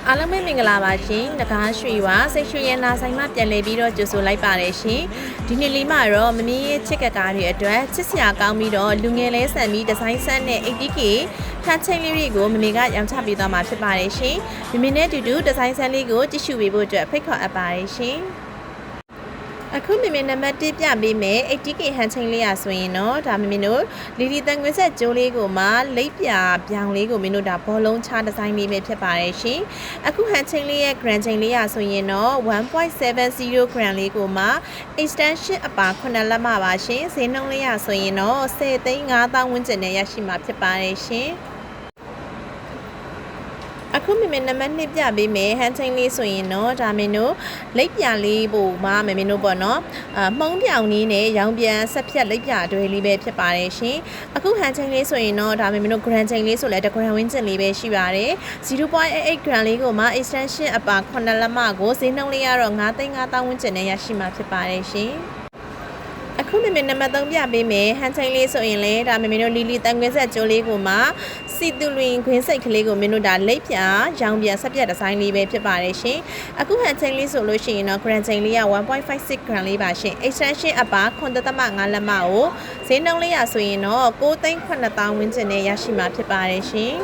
အားလုံးပဲမင်္ဂလာပါရှင်။တကားရွှေဝါစိတ်ရွှေရနာဆိုင်မှပြန်လည်ပြီးတော့ကြိုဆိုလိုက်ပါတယ်ရှင်။ဒီနေ့လေးမှာတော့မမင်းရဲ့ချစ်ကကားတွေအတွက်ချစ်စရာကောင်းပြီးတော့လူငယ်လဲဆန်ပြီးဒီဇိုင်းဆန်နဲ့ 80K ထန်းချင်းလေးတွေကိုမမေကရောင်းချပေးသွားမှာဖြစ်ပါတယ်ရှင်။မမင်းနဲ့တူတူဒီဇိုင်းဆန်လေးကိုကြည့်ရှုပေးဖို့အတွက်ဖိတ်ခေါ်အပ်ပါတယ်ရှင်။အခုမမင်းနံပါတ်1ပြပေးမယ် 80K ဟန်ချင်းလေးရဆိုရင်တော့ဒါမမင်းတို့လီလီတန်ခွေဆက်ကျိုးလေးကိုမှလိပ်ပြပြောင်လေးကိုမင်းတို့ဒါဘောလုံးချဒီဇိုင်းလေးပဲဖြစ်ပါတယ်ရှင်အခုဟန်ချင်းလေးရဲ့ grand ချင်းလေးရဆိုရင်တော့ 1.70 grand လေးကိုမှ extension အပါ9လက်မှပါရှင်ဈေးနှုန်းလေးရဆိုရင်တော့10,500,000ဝန်းကျင်နဲ့ရရှိမှာဖြစ်ပါတယ်ရှင်အခုမင်းနံပါတ်2ပြပေးမယ်ဟန်ချင်းလေးဆိုရင်တော့ဒါမင်းတို့လိပ်ပြလေးပို့မှာမင်းတို့ပေါ့နော်မှုံးပြောင်လေးနဲ့ရောင်ပြန်ဆက်ဖြတ်လိပ်ပြတွဲလေးပဲဖြစ်ပါတယ်ရှင်အခုဟန်ချင်းလေးဆိုရင်တော့ဒါမင်းတို့ grand ချင်းလေးဆိုလဲ1 grand ဝန်းကျင်လေးပဲရှိပါတယ်0.88 grand လေးကိုမှ extension အပါ9လက်မကိုဈေးနှုန်းလေးကတော့9,500,000ဝန်းကျင်နဲ့ရရှိမှာဖြစ်ပါတယ်ရှင်အခုမင်းနံပါတ်3ပြပေးမယ်ဟန်ချင်းလေးဆိုရင်လေဒါမင်းတို့လီလီတန်ခွင်းဆက်ကျိုးလေးကိုမှစီတူလွင်ခွင်းစိတ်ကလေးကိုမင်းတို့ဒါလိပ်ပြရောင်ပြန်ဆက်ပြတ်ဒီဇိုင်းလေးပဲဖြစ်ပါတယ်ရှင်အခုဟန်ချင်းလေးဆိုလို့ရှိရင်တော့ grand ချင်းလေးက 1.56 grand လေးပါရှင် extension အပါ9.5 လက်မကိုဈေးနှုန်းလေးရဆိုရင်တော့9,900,000ဝန်းကျင်နဲ့ရရှိမှာဖြစ်ပါတယ်ရှင်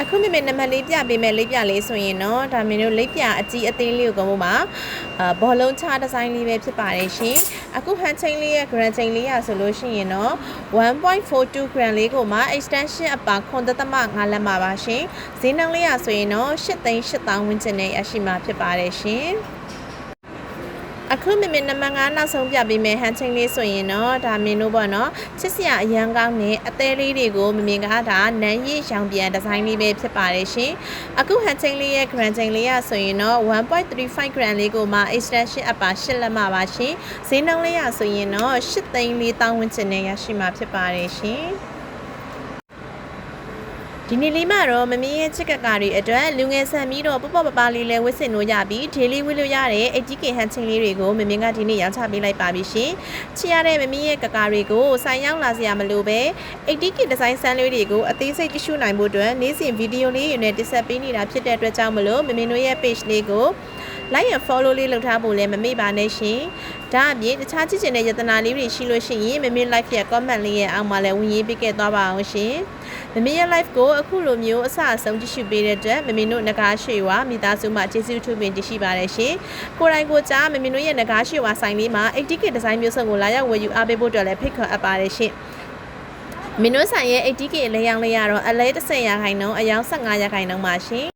အခုမင်းနံပါတ်4ပြပေးမယ်လိပ်ပြလေးဆိုရင်တော့ဒါမင်းတို့လိပ်ပြအကြီးအသေးလေးကိုကောမှာဘောလုံးချဒီဇိုင်းလေးပဲဖြစ်ပါတယ်ရှင်အခုဟန်ချင်းလေးရဲ့ grand ချင်းလေးရဆိုလို့ရှိရင်တော့ 1.42 grand လေးကိုမှ extension အပါ9.5 လက်မှာပါရှင်ဈေးနှုန်းလေးရဆိုရင်တော့8,800,000ဝန်းကျင်နဲ့ရရှိမှာဖြစ်ပါတယ်ရှင်အခုမင်းနံပါတ်5နောက်ဆုံးပြပေးမယ်ဟန်ချင်းလေးဆိုရင်တော့ဒါမင်းတို့ပေါ့နော်ချစ်စရာအရန်ကောင်းတဲ့အသေးလေးတွေကိုမင်းကဒါနန်းရည်ရောင်ပြန်ဒီဇိုင်းလေးပဲဖြစ်ပါတယ်ရှင်အခုဟန်ချင်းလေးရဲ့ grand ချင်းလေးရဆိုရင်တော့ 1.35 grand လေးကိုမှ extension အပါ8လက်မှာပါရှင်ဈေးနှုန်းလေးရဆိုရင်တော့8,400,000ဝန်းကျင်နဲ့ရရှိမှာဖြစ်ပါတယ်ရှင်ဒီနေ့လေးမှာတော့မမင်းရဲ့ချစ်ကကာတွေအတွက်လူငယ်ဆန်ပြီးတော့ပပပလေးလဲဝစ်စင်လို့ရပြီး daily ဝစ်လို့ရတဲ့ 80K ဟန်ချင်းလေးတွေကိုမမင်းကဒီနေ့ရောင်းချပေးလိုက်ပါပြီရှင်ချစ်ရတဲ့မမင်းရဲ့ကကာတွေကိုဆိုင်ရောက်လာစရာမလိုပဲ 80K ဒီဇိုင်းဆန်လေးတွေကိုအသေးစိတ်ကြည့်ရှုနိုင်ဖို့အတွက်နေ့စဉ်ဗီဒီယိုလေးတွေနဲ့တင်ဆက်ပေးနေတာဖြစ်တဲ့အတွက်ကြောင့်မလို့မမင်းတို့ရဲ့ page လေးကို like and follow လေးလုပ်ထားဖို့လည်းမမေ့ပါနဲ့ရှင်ဒါအပြင်တခြားကြည့်ချင်တဲ့ယတနာလေးတွေရှိလို့ရှိရင်မမေ့ like ရဲ့ comment လေးရဲ့အောက်မှာလည်းဝင်ရေးပေးခဲ့သွားပါအောင်ရှင်မမေ့ရဲ့ live ကိုအခုလိုမျိုးအစအဆုံးကြည့်ရှုပေးတဲ့အတွက်မမေ့တို့နဂါးရွှေဝါမိသားစုမှကျေးဇူးထူးပင်တရှိပါတယ်ရှင်ကိုယ်တိုင်ကိုကြားမမေ့တို့ရဲ့နဂါးရွှေဝါဆိုင်လေးမှာ 80K ဒီဇိုင်းမျိုးစုံကိုလာရောက်ဝယ်ယူအားပေးဖို့အတွက်လည်းဖိတ်ခေါ်အပ်ပါတယ်ရှင်မင်းတို့ဆိုင်ရဲ့ 80K အလဲရောင်းလေးရတော့အလဲ10%အယောင်15%ပါရှင်